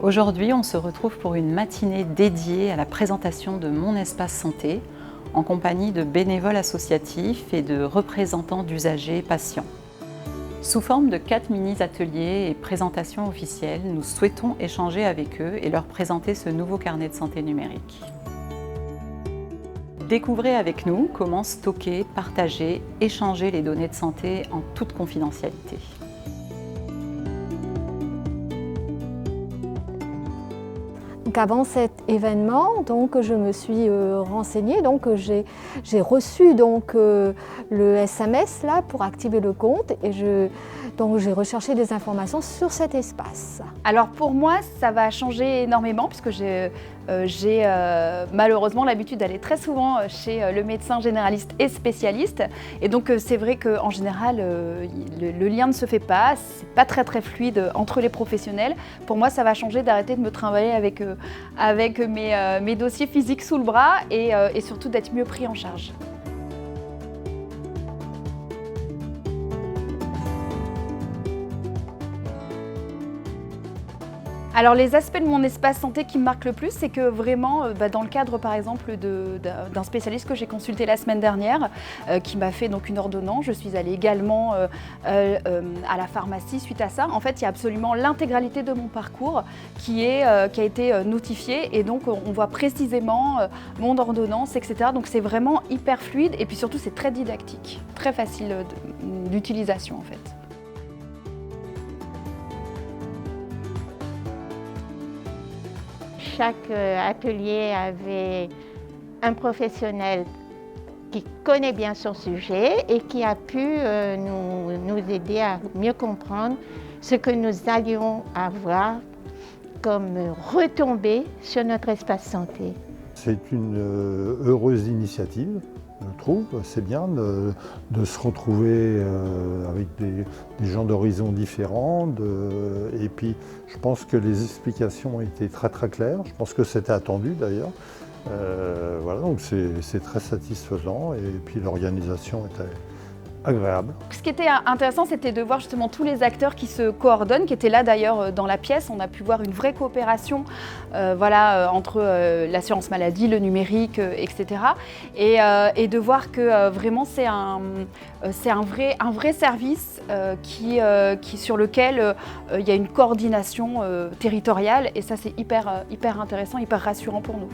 Aujourd'hui, on se retrouve pour une matinée dédiée à la présentation de Mon Espace Santé, en compagnie de bénévoles associatifs et de représentants d'usagers et patients. Sous forme de 4 mini-ateliers et présentations officielles, nous souhaitons échanger avec eux et leur présenter ce nouveau carnet de santé numérique. Découvrez avec nous comment stocker, partager, échanger les données de santé en toute confidentialité. Donc avant cet événement, je me suis renseignée, j'ai reçu le SMS là, pour activer le compte et j'ai recherché des informations sur cet espace. Alors pour moi, ça va changer énormément puisque j'ai malheureusement l'habitude d'aller très souvent chez le médecin généraliste et spécialiste. Et donc c'est vrai qu'en général, le lien ne se fait pas, c'est pas très fluide entre les professionnels. Pour moi, ça va changer d'arrêter de me trimballer avec mes dossiers physiques sous le bras et surtout d'être mieux pris en charge. Alors les aspects de mon espace santé qui me marquent le plus, c'est que vraiment, dans le cadre par exemple d'un spécialiste que j'ai consulté la semaine dernière, qui m'a fait donc une ordonnance, je suis allée également à la pharmacie suite à ça. En fait, il y a absolument l'intégralité de mon parcours qui a été notifiée et donc on voit précisément mon ordonnance, etc. Donc c'est vraiment hyper fluide et puis surtout c'est très didactique, très facile d'utilisation en fait. Chaque atelier avait un professionnel qui connaît bien son sujet et qui a pu nous aider à mieux comprendre ce que nous allions avoir comme retombée sur notre espace santé. C'est une heureuse initiative, je trouve. C'est bien de se retrouver avec des gens d'horizons différents. Et puis, je pense que les explications ont été très claires. Je pense que c'était attendu d'ailleurs. Voilà, donc c'est très satisfaisant. Et puis l'organisation était agréable. Ce qui était intéressant, c'était de voir justement tous les acteurs qui se coordonnent, qui étaient là d'ailleurs dans la pièce. On a pu voir une vraie coopération entre l'assurance maladie, le numérique, etc. Et de voir que vraiment c'est un vrai service sur lequel il y a une coordination territoriale. Et ça, c'est hyper intéressant, hyper rassurant pour nous.